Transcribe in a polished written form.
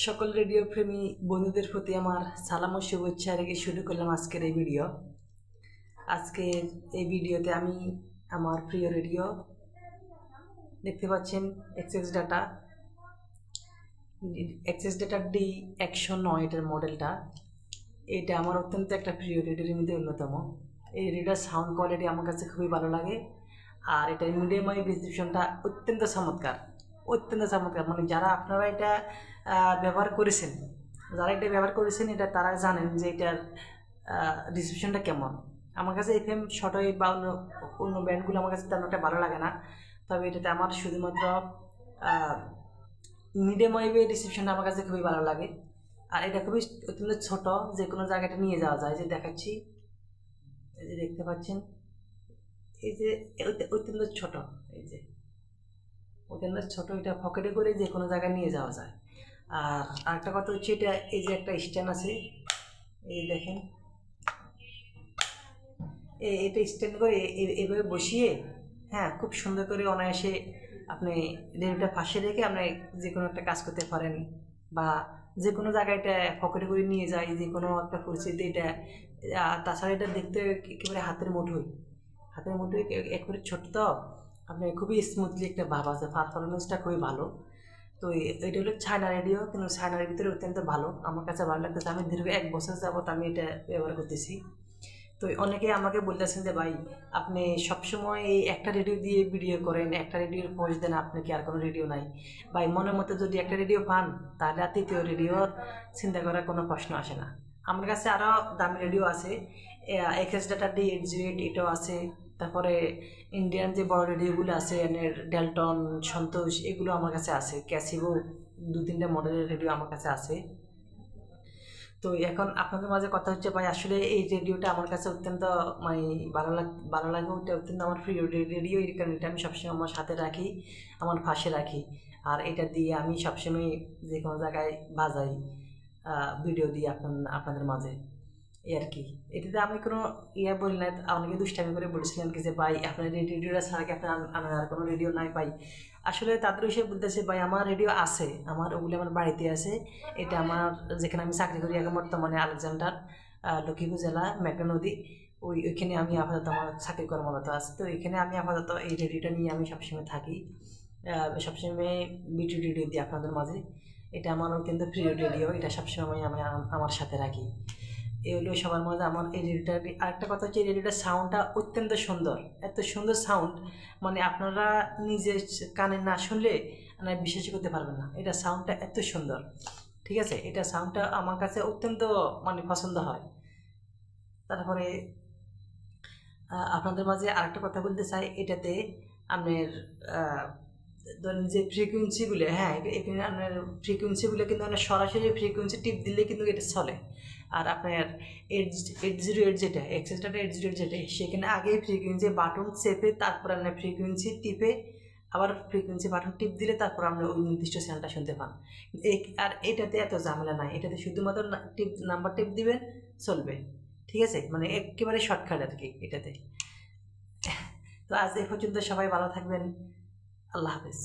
সকল রেডিও প্রেমী বন্ধুদের প্রতি আমার সালাম ও শুভেচ্ছা রেখে শুরু করলাম আজকের এই ভিডিও। আজকের এই ভিডিওতে আমি আমার প্রিয় রেডিও দেখতে পাচ্ছেন এক্সএস ডাটা D109 এটার মডেলটা। এটা আমার অত্যন্ত একটা প্রিয় রেডিওর মধ্যে অন্যতম। এই রেডিওর সাউন্ড কোয়ালিটি আমার কাছে খুবই ভালো লাগে, আর এটার মিডিয়াম ওয়েভ রিসিপশনটা অত্যন্ত চমৎকার। মানে যারা আপনারা এটা ব্যবহার করেছেন এটা তারা জানেন যে এটার রিসিপশনটা কেমন। আমার কাছে FM শর্টওয়েভ বা অন্য ব্যান্ডগুলো আমার কাছে তেমন একটা ভালো লাগে না, তবে এটাতে আমার শুধুমাত্র মিডিয়াম ওয়েভের রিসিপশনটা আমার কাছে খুবই ভালো লাগে। আর এটা খুবই অত্যন্ত ছোট, যে কোনো জায়গাটা নিয়ে যাওয়া যায়। যে দেখাচ্ছি, এই যে দেখতে পাচ্ছেন, এই যে অত্যন্ত ছোট, এই যে অত্যন্ত ছোট, এটা পকেটে করে যে কোনো জায়গায় নিয়ে যাওয়া যায়। আর আরেকটা কথা হচ্ছে, এটা এই যে একটা স্ট্যান্ড আছে, এই দেখেন, এটা স্ট্যান্ড করে এভাবে বসিয়ে, হ্যাঁ, খুব সুন্দর করে অনায়াসে আপনি রেডিওটা পাশে রেখে আপনি যে কোনো একটা কাজ করতে পারেন, বা যে কোনো জায়গায় এটা পকেটে করে নিয়ে যায় যে কোনো একটা পরিস্থিতি। এটা তাছাড়া এটা দেখতে একেবারে হাতের মুঠোই একেবারে ছোট, তো আপনি খুবই স্মুথলি একটা ভাব আছে, পারফরমেন্সটা খুবই ভালো। তো এটা হলো চায়না রেডিও, কিন্তু চায়নার ভিতরে অত্যন্ত ভালো, আমার কাছে ভালো লাগতেছে। আমি দীর্ঘ 1 বছর যাবত আমি এটা ব্যবহার করতেছি। তো অনেকে আমাকে বলতেছেন যে ভাই, আপনি সবসময় এই একটা রেডিও দিয়ে ভিডিও করেন, একটা রেডিওর পোস্ট দেন, আপনি কি আর কোনো রেডিও নাই? ভাই, মনের মতো যদি একটা রেডিও পান, তাহলে আর তৃতীয় রেডিওর চিন্তা করার কোনো প্রশ্ন আসে না। আমার কাছে আরও দামি রেডিও আছে, এক্সএস ডাটা D808 এটাও আছে। তারপরে ইন্ডিয়ান যে বড় রেডিওগুলো আছে, ডেলটন, সন্তোষ, এগুলো আমার কাছে আছে। ক্যাসিভো 2-3টা মডেলের রেডিও আমার কাছে আছে। তো এখন আপনাদের মাঝে কথা হচ্ছে, ভাই আসলে এই রেডিওটা আমার কাছে অত্যন্ত মানে ভালো লাগে। ওটা অত্যন্ত আমার প্রিয় রেডিও, এর কারণে এটা আমি সবসময় আমার সাথে রাখি, আমার পাশে রাখি। আর এটা দিয়ে আমি সবসময় যে কোনো জায়গায় বাজাই, ভিডিও দিই আপনাদের মাঝে, এই আর কি। এটাতে আমি কোনো বলি না, অনেকে দুষ্টামি করে বলেছিলেন কি যে ভাই, আপনার রেডিওটা ছাড়া কি আপনার আর কোনো রেডিও নাই? ভাই, আসলে তাদের হিসেবে বলতেছে, ভাই আমার রেডিও আছে, ওগুলি আমার বাড়িতে আছে। এটা আমার, যেখানে আমি চাকরি করি এখন বর্তমানে আলেকজান্ডার, লক্ষ্মীপুর জেলা, মেঘনা নদী, ওইখানে আমি আপাতত আমার চাকরি কর্মরত আছে। তো এখানে আমি আপাতত এই রেডিওটা নিয়ে আমি সবসময় থাকি, সবসময় বিটি রেডিও দিই আপনাদের মাঝে। এটা আমার অত্যন্ত প্রিয় রেডিও, এটা সবসময় আমি আমার সাথে রাখি। এই হলো সবার মাঝে আমার এই রেডিওটা। আরেকটা কথা হচ্ছে, এই রেডিওটার সাউন্ডটা অত্যন্ত সুন্দর, এত সুন্দর সাউন্ড, মানে আপনারা নিজে কানে না শুনলে বিশ্বাস করতে পারবেন না, এটা সাউন্ডটা এত সুন্দর। ঠিক আছে, এটা সাউন্ডটা আমার কাছে অত্যন্ত পছন্দ হয়। তারপরে আপনাদের মাঝে আরেকটা কথা বলতে চাই, এটাতে আপনার ধরেন যে ফ্রিকুয়েন্সিগুলো, হ্যাঁ, এখানে আপনার ফ্রিকুয়েন্সিগুলো কিন্তু আপনার সরাসরি ফ্রিকুয়েন্সি টিপ দিলে কিন্তু এটা চলে। আর আপনার 808 যেটা এক্সএস ডাটা 808 যেটা, সেখানে আগে ফ্রিকুয়েন্সি বাটন চেপে তারপর আপনার ফ্রিকুয়েন্সি টিপে আবার ফ্রিকুয়েন্সি বাটন টিপ দিলে তারপর আমরা ওই নির্দিষ্ট চ্যানেলটা শুনতে পান। আর এটাতে এত ঝামেলা নাই, এটাতে শুধুমাত্র নাম্বার টিপ দিবেন, চলবে। ঠিক আছে, মানে একেবারে শর্টকাট আর কি এটাতে। তো আজ এ পর্যন্ত, সবাই ভালো থাকবেন, আল্লাহ হাফেজ।